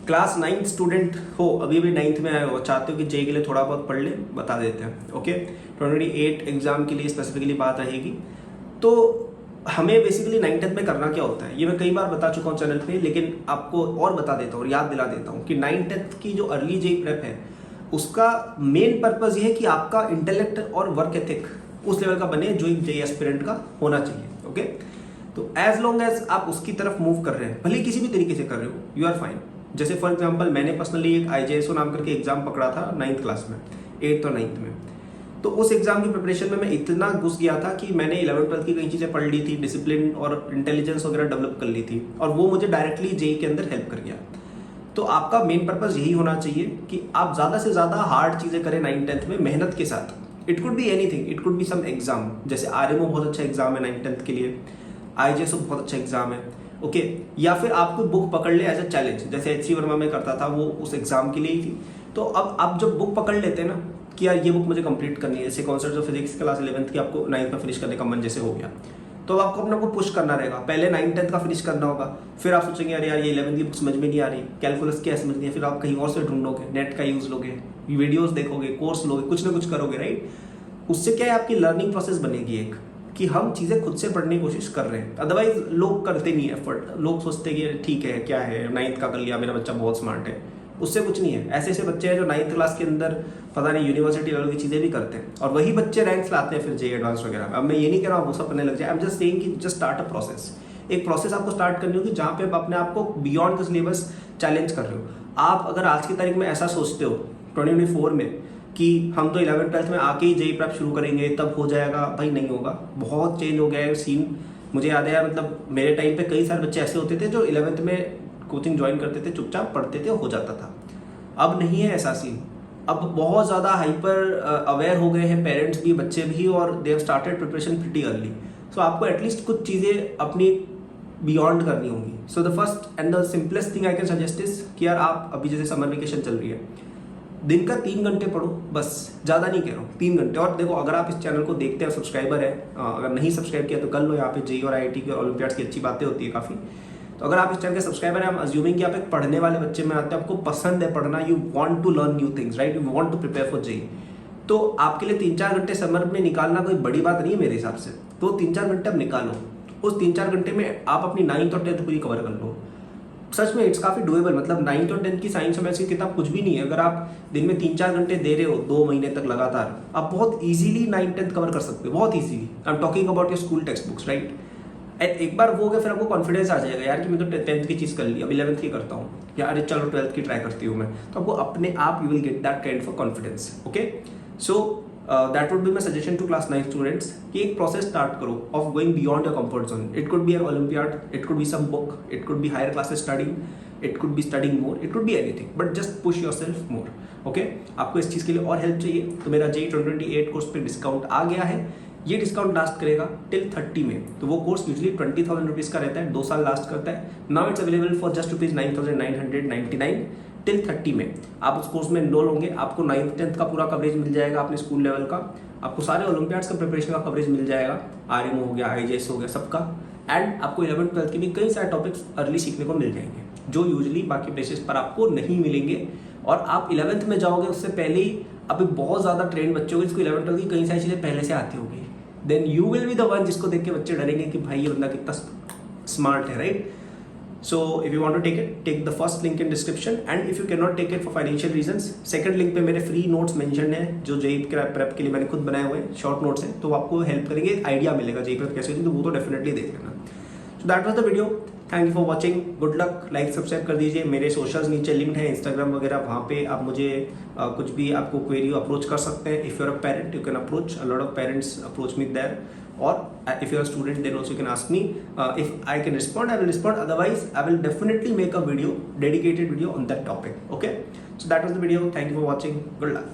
Class 9 student हो, अभी भी 9th में आए हो, चाहते हो कि जेई के लिए थोड़ा बहुत पढ़ ले, बता देते हैं। ओके, 2028 एग्जाम के लिए स्पेसिफिकली बात रहेगी। तो हमें बेसिकली 9th में करना क्या होता है, ये मैं कई बार बता चुका हूँ चैनल पे, लेकिन आपको और बता देता हूँ और याद दिला देता हूँ कि 9th की जो अर्ली जेई प्रेप है उसका मेन पर्पज ये है कि आपका इंटेलेक्ट और वर्क एथिक उस लेवल का बने जो एक जेई एस्पिरेंट का होना चाहिए। ओके, तो एज लॉन्ग एज आप उसकी तरफ मूव कर रहे हैं, भले किसी भी तरीके से कर रहे हो, यू आर फाइन। जैसे फॉर एग्जांपल मैंने पर्सनली एक IJSO नाम करके एग्जाम पकड़ा था 9th क्लास में, 8th और 9th में। तो उस एग्जाम की प्रिपरेशन में मैं इतना घुस गया था कि मैंने 11th 12th की कई चीज़ें पढ़ ली थी, डिसिप्लिन और इंटेलिजेंस वगैरह डेवलप कर ली थी, और वो मुझे डायरेक्टली जेई के अंदर हेल्प कर गया। तो आपका मेन पर्पज यही होना चाहिए कि आप ज़्यादा से ज़्यादा हार्ड चीज़ें करें 9th 10th में मेहनत के साथ। It could be anything, it could be some exam, जैसे RMO बहुत अच्छा एग्जाम है 9th 10th के लिए, IJSO बहुत अच्छा एग्जाम है। ओके, या फिर आप कोई बुक पकड़ ले एज अ चैलेंज, जैसे HC वर्मा में करता था, वो उस एग्जाम के लिए ही थी। तो अब आप जब बुक पकड़ लेते हैं ना कि यार ये बुक मुझे कंप्लीट करनी है, जैसे concept of physics class 11th की आपको 9th में फिनिश करने का मन जैसे हो गया, तो आपको अपने को पुश करना रहेगा। पहले 9th 10th का फिनिश करना होगा, फिर आप सोचेंगे अरे यार ये 11th की बुक समझ में नहीं आ रही, कैलकुलस क्या समझ नहीं है, फिर आप कहीं और से ढूंढोगे, नेट का यूज लोगे, वीडियोस देखोगे, कोर्स लोगे, कुछ ना कुछ करोगे, राइट। उससे क्या है, आपकी लर्निंग प्रोसेस बनेगी एक, कि हम चीज़ें खुद से पढ़ने की कोशिश कर रहे हैं। अदरवाइज लोग करते नहीं एफर्ट, लोग सोचते हैं कि ठीक है क्या है 9th का कर लिया, मेरा बच्चा बहुत स्मार्ट है, उससे कुछ नहीं है। ऐसे ऐसे बच्चे हैं जो 9th क्लास के अंदर पता नहीं यूनिवर्सिटी लेवल की चीज़ें भी करते हैं, और वही बच्चे रैंक्स लाते हैं फिर जेई एडवांस वगैरह। अब मैं ये नहीं कह रहा हूँ वो सब पढ़ने लग जाए, आई एम जस्ट सेइंग कि जस्ट स्टार्ट अ प्रोसेस। एक प्रोसेस आपको स्टार्ट करनी होगी जहाँ पे आप अपने आप को बियॉन्ड द सिलेबस चैलेंज कर रहे हो। आप अगर आज की तारीख में ऐसा सोचते हो 2024 में कि हम तो 11th 12th में आके ही जेई प्रेप शुरू करेंगे तब हो जाएगा, भाई नहीं होगा। बहुत चेंज हो गया है सीन। मुझे याद है मतलब मेरे टाइम पे कई सारे बच्चे ऐसे होते थे जो 11th में कोचिंग ज्वाइन करते थे, चुपचाप पढ़ते थे, हो जाता था। अब नहीं है ऐसा सीन। अब बहुत ज़्यादा हाइपर अवेयर हो गए हैं पेरेंट्स भी, बच्चे भी, और they have started preparation pretty early. So आपको एटलीस्ट कुछ चीज़ें अपनी बियॉन्ड करनी होंगी। So the first and the simplest thing I can suggest is कि यार आप अभी जैसे समर वेकेशन चल रही है, दिन का 3 घंटे पढ़ो बस, ज़्यादा नहीं कह रहा हूँ, 3 घंटे। और देखो अगर आप इस चैनल को देखते हैं, सब्सक्राइबर है, अगर नहीं सब्सक्राइब किया तो कर लो। यहाँ पे जेई और IIT के ओलंपियाड्स की अच्छी बातें होती है काफ़ी। तो अगर आप इस चैनल के सब्सक्राइबर हैं, हम अज्यूमिंग कि आप एक पढ़ने वाले बच्चे में आते हैं, आपको पसंद है पढ़ना, you want to learn new things, right, you want to prepare for JEE, तो आपके लिए 3-4 घंटे समर में निकालना कोई बड़ी बात नहीं है मेरे हिसाब से। तो 3-4 घंटे आप निकालो, उस 3-4 घंटे में आप अपनी 9th और 10th पूरी कवर कर लो। सच में इट्स काफ़ी डुएबल। मतलब 9th और 10th की साइंस और मैथ्स की किताब कुछ भी नहीं है। अगर आप दिन में 3-4 घंटे दे रहे हो 2 महीने तक लगातार, आप बहुत इजीली 9th 10th कवर कर सकते हो, बहुत easily. I am talking about your school text books, right. एक बार वो हो गया फिर आपको कॉन्फिडेंस आ जाएगा यार कि मैं तो 10th की चीज़ कर ली, अब 11th की करता हूँ, या अरे चलो 12th की ट्राई करती हूँ मैं। तो आपको अपने आप you will get that kind of confidence. Okay, so that would be my suggestion to class 9 students कि एक प्रोसेस स्टार्ट करो of going beyond your comfort zone. It could be an olympiad, it could be some book, it could be higher classes studying, it could be studying more, it could be anything, but just push your self more. Okay, आपको इस चीज़ के लिए और help चाहिए तो मेरा JEE 2028 course पे discount आ गया है। ये डिस्काउंट लास्ट करेगा टिल 30 में। तो वो कोर्स यूजली 20,000 रुपीज़ का रहता है, 2 साल लास्ट करता है। Now it's available for just ₹9,999 till 30 में। आप उस कोर्स में एनरोल होंगे, आपको 9th 10th का पूरा कवरेज मिल जाएगा अपने स्कूल लेवल का, आपको सारे ओलंपियाड्स का प्रिपरेशन का कवरेज मिल जाएगा, RMO हो गया, IJS हो गया, सबका। एंड आपको 11th 12th के भी कई सारे टॉपिक्स अर्ली सीखने को मिल जाएंगे जो यूजली बाकी प्लेसेस पर आपको नहीं मिलेंगे। और आप 11th में जाओगे उससे पहले ही अभी बहुत ज़्यादा ट्रेंड बच्चे होंगे जिसको 11th 12th की कई सारी चीज़ें पहले से आती होगी। Then you will be the one जिसको देख के बच्चे डरेंगे कि भाई ये बंदा कितना स्मार्ट है, right. So if you want to take it, take the first link in description, and if you can not take it for financial reasons, second link पे मेरे फ्री नोट्स मेंशन है जो जेई प्रेप के लिए मैंने खुद बनाए हुए हैं, शॉर्ट नोट्स हैं, तो आपको हेल्प करेंगे, आइडिया मिलेगा जेई प्रेप कैसे होती है, तो वो तो डेफिनेटली देख लेना। So that was the video, thank you for watching, good luck. Like subscribe कर दीजिए, मेरे सोशल्स नीचे लिंक्ड है, इंस्टाग्राम वगैरह, वहाँ पे आप मुझे कुछ भी आपको क्वेरी अप्रोच कर सकते हैं। If you are a parent you can approach, a lot of parents approach me there, or if you're a student then also you can ask me, if I can respond I will respond, otherwise I will definitely make a video, dedicated video on that topic. Okay, so that was the video, thank you for watching, good luck.